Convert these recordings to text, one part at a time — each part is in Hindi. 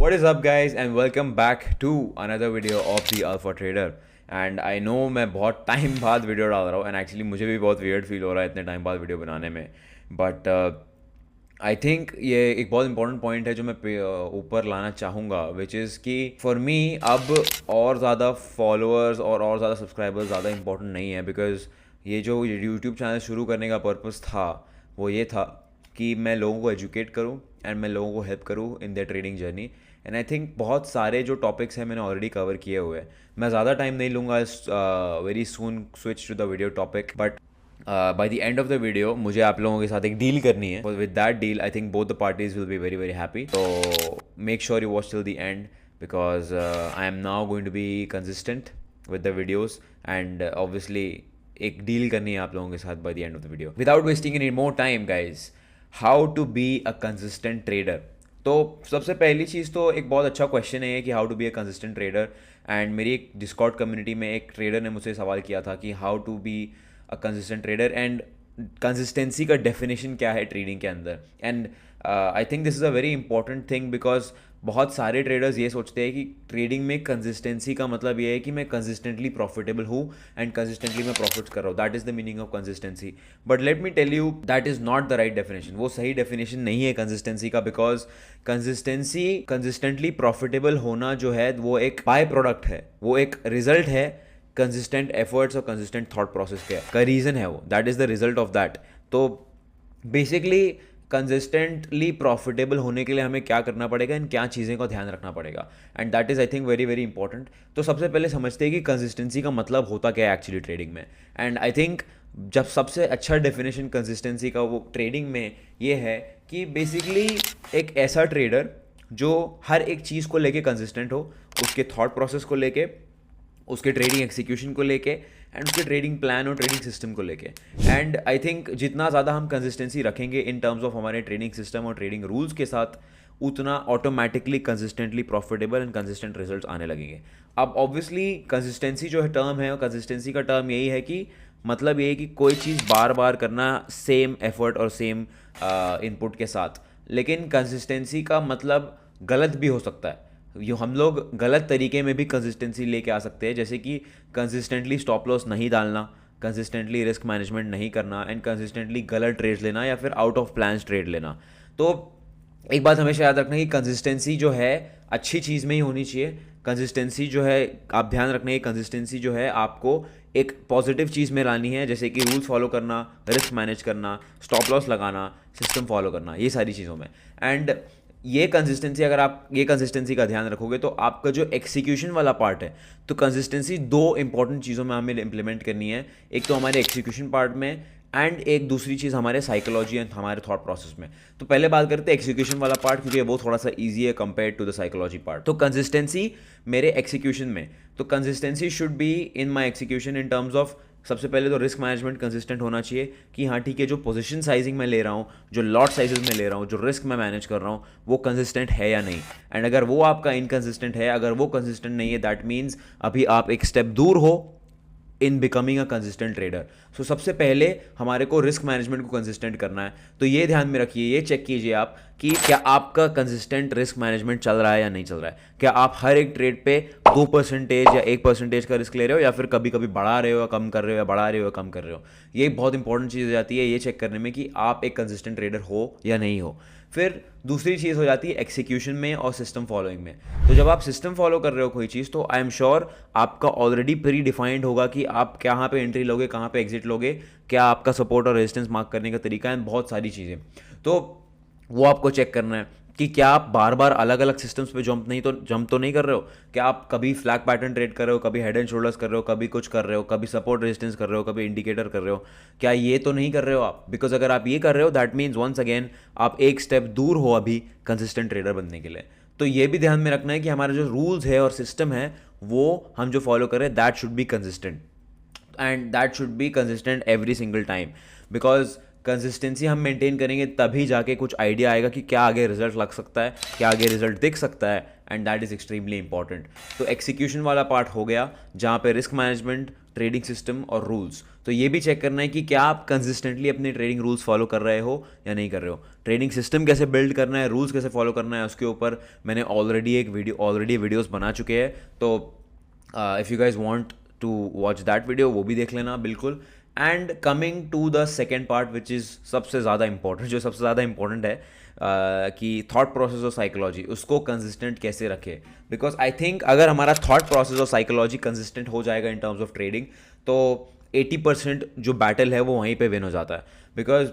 What is up guys and welcome back to another video of the Alpha Trader. And I know मैं बहुत टाइम बाद वीडियो डाल रहा हूँ एंड एक्चुअली मुझे भी बहुत वियर्ड फील हो रहा है इतने टाइम बाद वीडियो बनाने में. बट आई थिंक ये एक बहुत इंपॉर्टेंट पॉइंट है जो मैं ऊपर लाना चाहूँगा, विच इज़ कि फॉर मी अब और ज़्यादा फॉलोअर्स और ज़्यादा सब्सक्राइबर्स ज़्यादा इंपॉर्टेंट नहीं है. बिकॉज ये जो यूट्यूब चैनल शुरू करने का पर्पस था वो ये था कि मैं लोगों को एजुकेट करूँ एंड मैं लोगों को हेल्प करूँ in their trading journey. And I think बहुत सारे जो टॉपिक्स हैं मैंने ऑलरेडी कवर किए हुए हैं. मैं ज़्यादा टाइम नहीं लूँगा, very soon switch to the video topic. But by the end of the video मुझे आप लोगों के साथ एक डील करनी है. With that deal I think both the parties will be very very happy. तो make sure you watch till the end because I am now going to be consistent with the videos and obviously एक डील करनी है आप लोगों के साथ bye the end of the video. Without wasting any more time guys, how to be a consistent trader. तो सबसे पहली चीज़ तो एक बहुत अच्छा क्वेश्चन है कि how to be a consistent trader. And मेरी एक डिस्कॉर्ड कम्युनिटी में एक ट्रेडर ने मुझसे सवाल किया था कि how to be a consistent trader and consistency का डेफिनेशन क्या है ट्रेडिंग के अंदर. And I think this is a very important thing because बहुत सारे ट्रेडर्स ये सोचते हैं कि ट्रेडिंग में कंसिस्टेंसी का मतलब ये है कि मैं कंसिस्टेंटली प्रॉफिटेबल हूँ एंड कंसिस्टेंटली मैं प्रॉफिट्स कर रहा हूँ. That is the meaning of consistency. But let me tell you that is not the right definition. वो सही डेफिनेशन नहीं है कंसिस्टेंसी का. बिकॉज कंसिस्टेंसी, कंसिस्टेंटली प्रॉफिटेबल होना जो है वो एक बाय प्रोडक्ट है, वो एक रिजल्ट है कंसिस्टेंट एफर्ट्स और कंसिस्टेंट थॉट प्रोसेस का रीज़न है वो. That is the result of that. तो बेसिकली कंसिस्टेंटली प्रॉफिटेबल होने के लिए हमें क्या करना पड़ेगा, इन क्या चीज़ें का ध्यान रखना पड़ेगा. And that is I think very very important. तो सबसे पहले समझते हैं कि कंसिस्टेंसी का मतलब होता क्या है एक्चुअली ट्रेडिंग में. एंड आई थिंक जब सबसे अच्छा डेफिनेशन कंसिस्टेंसी का वो ट्रेडिंग में ये है कि बेसिकली एक ऐसा ट्रेडर जो हर एक चीज़ को लेके कंसिस्टेंट हो, उसके थॉट प्रोसेस को लेके, उसके ट्रेडिंग एग्जीक्यूशन को लेके एंड उसके ट्रेडिंग प्लान और ट्रेडिंग सिस्टम को लेके. एंड आई थिंक जितना ज़्यादा हम कंसिस्टेंसी रखेंगे इन टर्म्स ऑफ हमारे ट्रेडिंग सिस्टम और ट्रेडिंग रूल्स के साथ, उतना automatically consistently profitable and consistent results आने लगेंगे. अब ऑब्वियसली कंसिस्टेंसी जो है टर्म है, और कंसिस्टेंसी का टर्म यही है कि मतलब ये है कि कोई चीज़ बार बार करना सेम एफर्ट और सेम इनपुट के साथ. लेकिन कंसिस्टेंसी का मतलब गलत भी हो सकता है. यो हम लोग गलत तरीके में भी कंसिस्टेंसी लेके आ सकते हैं, जैसे कि कंसिस्टेंटली स्टॉप लॉस नहीं डालना, कंसिस्टेंटली रिस्क मैनेजमेंट नहीं करना एंड कंसिस्टेंटली गलत ट्रेड्स लेना या फिर आउट ऑफ प्लान्स ट्रेड लेना. तो एक बात हमेशा याद रखना कि कंसिस्टेंसी जो है अच्छी चीज़ में ही होनी चाहिए. कंसिस्टेंसी जो है आप ध्यान रखना कि कंसिस्टेंसी जो है आपको एक पॉजिटिव चीज़ में लानी है, जैसे कि रूल्स फॉलो करना, रिस्क मैनेज करना, स्टॉप लॉस लगाना, सिस्टम फॉलो करना, ये सारी चीज़ों में. एंड ये कंसिस्टेंसी, अगर आप ये कंसिस्टेंसी का ध्यान रखोगे तो आपका जो एग्जीक्यूशन वाला पार्ट है, तो कंसिस्टेंसी दो इंपॉर्टेंट चीज़ों में हमें इंप्लीमेंट करनी है. एक तो हमारे एग्जीक्यूशन पार्ट में एंड एक दूसरी चीज़ हमारे साइकोलॉजी एंड हमारे थॉट प्रोसेस में. तो पहले बात करते हैं एग्जीक्यूशन वाला पार्ट, क्योंकि वो थोड़ा सा ईजी है compare to the psychology part. तो कंसिस्टेंसी मेरे एग्जीक्यूशन में, तो consistency should be in my execution in terms of सबसे पहले तो रिस्क मैनेजमेंट कंसिस्टेंट होना चाहिए कि हाँ ठीक है, जो पोजीशन साइजिंग मैं ले रहा हूँ, जो लॉट साइजेस में ले रहा हूँ, जो रिस्क मैं मैनेज कर रहा हूँ, वो कंसिस्टेंट है या नहीं. एंड अगर वो आपका इनकंसिस्टेंट है, अगर वो कंसिस्टेंट नहीं है, दैट मीन्स अभी आप एक स्टेप दूर हो in becoming a consistent trader. So सबसे पहले हमारे को रिस्क मैनेजमेंट को कंसिस्टेंट करना है. तो ये ध्यान में रखिए, ये चेक कीजिए आप कि क्या आपका कंसिस्टेंट रिस्क मैनेजमेंट चल रहा है या नहीं चल रहा है. क्या आप हर एक ट्रेड पे 2% या 1% का रिस्क ले रहे हो, या फिर कभी कभी बढ़ा रहे हो या कम कर रहे हो, या बढ़ा रहे हो या कम कर रहे हो. ये बहुत इंपॉर्टेंट चीज़ हो जाती है ये चेक करने में कि आप एक कंसिस्टेंट ट्रेडर हो या नहीं हो. फिर दूसरी चीज़ हो जाती है एक्सिक्यूशन में और सिस्टम फॉलोइंग में. तो जब आप सिस्टम फॉलो कर रहे हो कोई चीज़, तो आई एम श्योर आपका ऑलरेडी प्री डिफाइंड होगा कि आप कहाँ पे एंट्री लोगे, कहाँ पे एग्जिट लोगे, क्या आपका सपोर्ट और रेजिस्टेंस मार्क करने का तरीका है, बहुत सारी चीज़ें. तो वो आपको चेक करना है कि क्या आप बार बार अलग अलग सिस्टम्स पे जंप तो नहीं कर रहे हो. क्या आप कभी फ्लैग पैटर्न ट्रेड कर रहे हो, कभी हेड एंड शोल्डर्स कर रहे हो, कभी कुछ कर रहे हो, कभी सपोर्ट रेजिस्टेंस कर रहे हो, कभी इंडिकेटर कर रहे हो. क्या ये तो नहीं कर रहे हो आप. बिकॉज अगर आप ये कर रहे हो, दैट मीन्स वंस अगेन आप एक स्टेप दूर हो अभी कंसिस्टेंट ट्रेडर बनने के लिए. तो ये भी ध्यान में रखना है कि हमारा जो रूल्स है और सिस्टम है वो हम जो फॉलो कर रहे हैं, that should be consistent and that should be consistent every single time. Because consistency हम मेंटेन करेंगे तभी जाके कुछ आइडिया आएगा कि क्या आगे रिजल्ट लग सकता है, क्या आगे रिजल्ट दिख सकता है, and that is extremely important. तो एक्सिक्यूशन वाला पार्ट हो गया, जहाँ पे रिस्क मैनेजमेंट, ट्रेडिंग सिस्टम और रूल्स। तो ये भी चेक करना है कि क्या आप कंसिस्टेंटली अपने ट्रेडिंग रूल्स फॉलो कर रहे हो या नहीं कर रहे हो। ट्रेडिंग सिस्टम कैसे बिल्ड करना है, रूल्स कैसे फॉलो करना है, उसके ऊपर मैंने ऑलरेडी वीडियोस बना चुके हैं। तो if you guys want to watch that video, वो भी देख लेना बिल्कुल। And coming to the second part which is सबसे ज़्यादा इंपॉर्टेंट, जो सबसे ज़्यादा इंपॉर्टेंट है, कि थॉट प्रोसेस और साइकोलॉजी, उसको कंसिस्टेंट कैसे रखें। बिकॉज आई थिंक अगर हमारा थॉट प्रोसेस और साइकोलॉजी कंसिस्टेंट हो जाएगा इन टर्म्स ऑफ ट्रेडिंग, तो 80% जो बैटल है वो वहीं पे विन हो जाता है। Because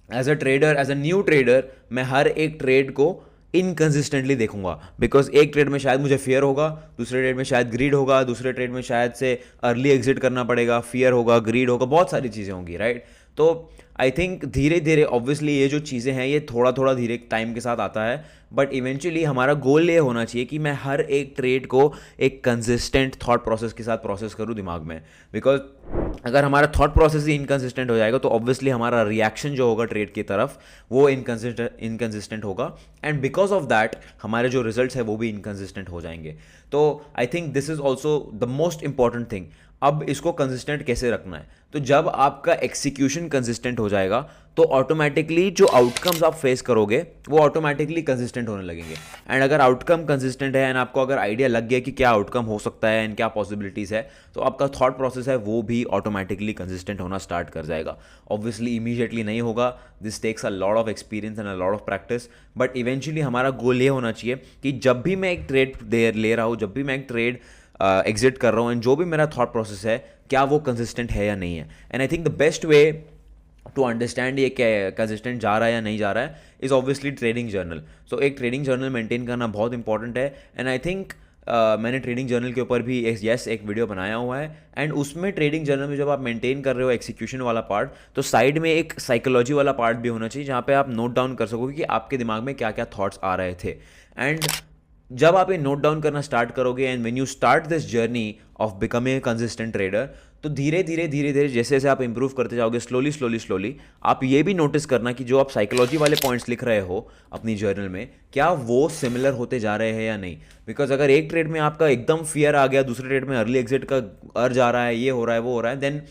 as a trader, as a new trader, मैं हर एक ट्रेड को इनकन्सिस्टेंटली देखूंगा। बिकॉज एक ट्रेड में शायद मुझे फियर होगा, दूसरे ट्रेड में शायद ग्रीड होगा, दूसरे ट्रेड में शायद से अर्ली एग्जिट करना पड़ेगा, फियर होगा, ग्रीड होगा, बहुत सारी चीज़ें होंगी, राइट। तो आई थिंक धीरे धीरे, ऑब्वियसली ये जो चीज़ें हैं ये थोड़ा थोड़ा धीरे टाइम के साथ आता है, बट इवेंचुअली हमारा गोल ये होना चाहिए कि मैं हर एक ट्रेड को एक कंसिस्टेंट थॉट प्रोसेस के साथ प्रोसेस करूँ दिमाग में। बिकॉज अगर हमारा थॉट प्रोसेस ही इनकन्सिस्टेंट हो जाएगा तो ऑब्वियसली हमारा रिएक्शन जो होगा ट्रेड की तरफ वो इनकन्सिस्टेंट होगा, एंड बिकॉज ऑफ दैट हमारे जो रिजल्ट्स है वो भी इनकन्सिस्टेंट हो जाएंगे। तो आई think this is also the most important thing. अब इसको कंसिस्टेंट कैसे रखना है, तो जब आपका एक्सिक्यूशन कंसिस्टेंट हो जाएगा तो ऑटोमेटिकली जो आउटकम्स आप फेस करोगे वो ऑटोमेटिकली कंसिस्टेंट होने लगेंगे। एंड अगर आउटकम कंसिस्टेंट है एंड आपको अगर आइडिया लग गया कि क्या आउटकम हो सकता है एंड क्या पॉसिबिलिटीज़ है, तो आपका थॉट प्रोसेस है वो भी ऑटोमेटिकली कंसिस्टेंट होना स्टार्ट कर जाएगा। ऑब्वियसली इमीडिएटली नहीं होगा, this takes a lot of experience and a lot of practice, but eventually हमारा गोल ये होना चाहिए कि जब भी मैं एक ट्रेड ले रहा हूँ, जब भी मैं एक ट्रेड एग्जिट कर रहा हूँ, एंड जो भी मेरा थॉट प्रोसेस है क्या वो कंसिस्टेंट है या नहीं है। And I think the best way to understand ये क्या कंसिस्टेंट जा रहा है या नहीं जा रहा है इज़ ऑब्वियसली ट्रेडिंग जर्नल। सो एक ट्रेडिंग जर्नल मेंटेन करना बहुत इंपॉर्टेंट है, एंड आई थिंक मैंने ट्रेडिंग जर्नल के ऊपर भी एक वीडियो बनाया हुआ है। एंड उसमें ट्रेडिंग जर्नल में जब आप मेंटेन कर रहे हो एक्सिक्यूशन वाला पार्ट, तो साइड में एक साइकोलॉजी वाला पार्ट भी होना चाहिए जहाँ पे आप नोट डाउन कर सकोगे कि आपके दिमाग में क्या क्या थॉट्स आ रहे थे। एंड जब आप ये नोट डाउन करना स्टार्ट करोगे and when you start this journey of becoming a consistent trader, तो धीरे धीरे जैसे जैसे आप इंप्रूव करते जाओगे, स्लोली आप ये भी नोटिस करना कि जो आप साइकोलॉजी वाले पॉइंट्स लिख रहे हो अपनी जर्नल में, क्या वो सिमिलर होते जा रहे हैं या नहीं। बिकॉज अगर एक ट्रेड में आपका एकदम फियर आ गया, दूसरे ट्रेड में अर्ली एग्जिट का अर्ज आ रहा है, ये हो रहा है, वो हो रहा है, देन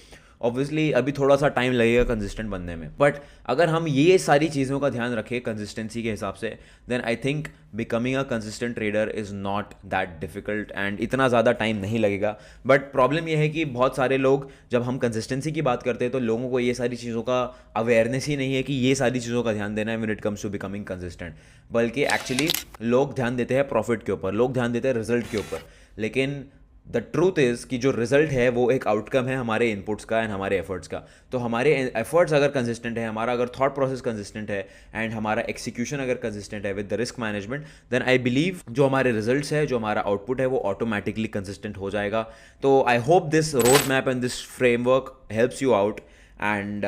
ऑब्वियसली अभी थोड़ा सा टाइम लगेगा कंसिस्टेंट बनने में। बट अगर हम ये सारी चीज़ों का ध्यान रखें कंसिस्टेंसी के हिसाब से, then I think becoming a consistent trader is not that difficult and इतना ज़्यादा टाइम नहीं लगेगा। बट प्रॉब्लम यह है कि बहुत सारे लोग, जब हम कंसिस्टेंसी की बात करते हैं तो लोगों को ये सारी चीज़ों का अवेयरनेस ही नहीं है कि ये सारी चीज़ों का ध्यान देना है when it comes to becoming consistent. बल्कि एक्चुअली लोग ध्यान देते हैं प्रॉफिट के ऊपर, लोग ध्यान देते हैं रिजल्ट के ऊपर, लेकिन द ट्रूथ इज़ कि जो रिजल्ट है वो एक आउटकम है हमारे इनपुट्स का एंड हमारे एफर्ट्स का। तो हमारे एफर्ट्स अगर कंसिस्टेंट है, हमारा अगर थॉट प्रोसेस कंसिस्टेंट है एंड हमारा एक्सिक्यूशन अगर कंसिस्टेंट है with the risk management, then I believe जो हमारे रिजल्ट्स है, जो हमारा आउटपुट है, वो ऑटोमेटिकली कंसिस्टेंट हो जाएगा। तो I hope this road map and this framework helps you out, and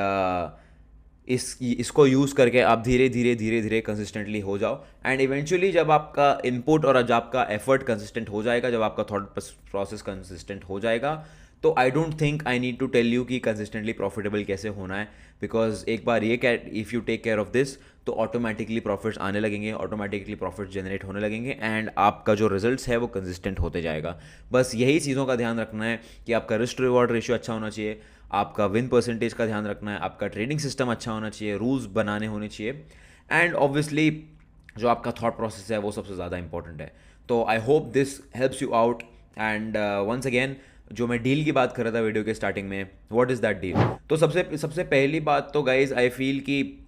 इसको यूज़ करके आप धीरे धीरे कंसिस्टेंटली हो जाओ। एंड इवेंचुअली जब आपका इनपुट और जब आपका एफर्ट कंसिस्टेंट हो जाएगा, जब आपका थॉट प्रोसेस कंसिस्टेंट हो जाएगा, तो I don't think I need to tell you कि कंसिस्टेंटली प्रॉफिटेबल कैसे होना है। बिकॉज एक बार ये if you take care of this, तो ऑटोमेटिकली प्रॉफिट्स आने लगेंगे, ऑटोमेटिकली प्रॉफिट्स जनरेट होने लगेंगे, एंड आपका जो रिजल्ट्स है वो कंसिस्टेंट होते जाएगा। बस यही चीज़ों का ध्यान रखना है कि आपका रिस्क रिवॉर्ड रेशियो अच्छा होना चाहिए, आपका विन परसेंटेज का ध्यान रखना है, आपका ट्रेडिंग सिस्टम अच्छा होना चाहिए, रूल्स बनाने होने चाहिए, एंड ऑब्वियसली जो आपका थॉट प्रोसेस है वो सबसे ज़्यादा इंपॉर्टेंट है। तो I hope this helps you out. And once again, जो मैं डील की बात कर रहा था वीडियो के स्टार्टिंग में, व्हाट इज़ दैट डील। तो सबसे पहली बात तो गाइज आई फील कि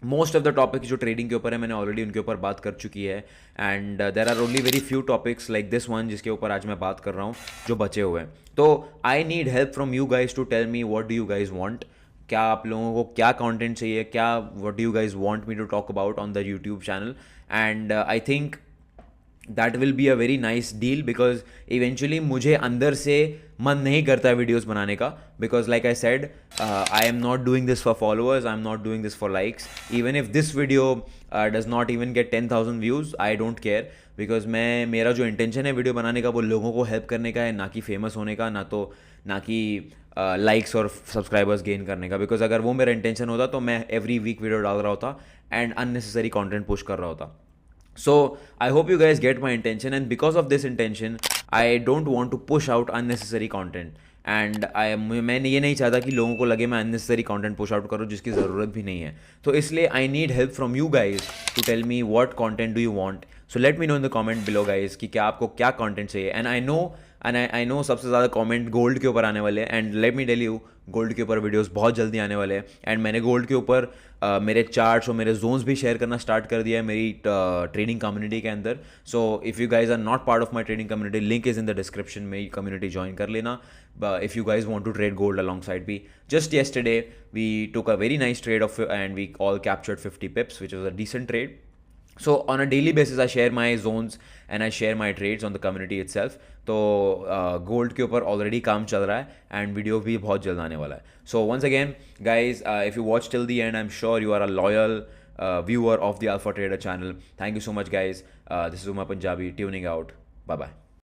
मोस्ट ऑफ द टॉपिक जो ट्रेडिंग के ऊपर है मैंने ऑलरेडी उनके ऊपर बात कर चुकी है, and there are only very few topics like this one जिसके ऊपर आज मैं बात कर रहा हूँ जो बचे हुए हैं। तो I need help from you guys to tell me what do you guys want. क्या आप लोगों को क्या कंटेंट चाहिए, क्या what do you guys want me to talk about on the YouTube channel. And I think that will be a very nice deal, because eventually मुझे अंदर से मन नहीं करता है वीडियोज़ बनाने का, because like I said I am not doing this for followers, I am not doing this for likes. Even if this video does not even get 10,000 views, I don't care, because मेरा जो इंटेंशन है वीडियो बनाने का वो लोगों को हेल्प करने का है, ना कि फेमस होने का, ना कि लाइक्स और सब्सक्राइबर्स गेन करने का. बिकॉज अगर वो मेरा इंटेंशन होता तो मैं एवरी वीक वीडियो डाल रहा होता एंड अननेसेसरी कंटेंट पुश कर रहा होता. So I hope you guys get my intention, and because of this intention I don't want to push out unnecessary content. And मैं ये नहीं चाहता कि लोगों को लगे मैं अननेसेसरी कंटेंट पुश आउट करूँ जिसकी ज़रूरत भी नहीं है. तो इसलिए I need help from you guys to tell me what content do you want. So let me know in the comment below guys कि क्या आपको क्या कंटेंट चाहिए. एंड आई नो सबसे ज़्यादा कमेंट गोल्ड के ऊपर आने वाले हैं. And let me tell you, gold के ऊपर वीडियोस बहुत जल्दी आने वाले हैं. एंड मैंने गोल्ड के ऊपर मेरे चार्ट्स और मेरे जोन्स भी शेयर करना स्टार्ट कर दिया है मेरी ट्रेडिंग कम्युनिटी के अंदर. So if you guys are not part of my trading community, link is in the description. मेरी कम्युनिटी ज्वाइन कर लेना if you guys want to trade gold alongside me. Just yesterday we took a very nice trade and we all captured 50 pips, which was a decent trade. So on a daily basis I share my zones and I share my trades on the community itself. तो गोल्ड के ऊपर ऑलरेडी काम चल रहा है एंड वीडियो भी बहुत जल्द आने वाला है. So once again guys, if you watch till the end, I am sure you are a loyal viewer of the Alpha Trader channel. Thank you so much guys. This is Uma Punjabi tuning out. Bye bye.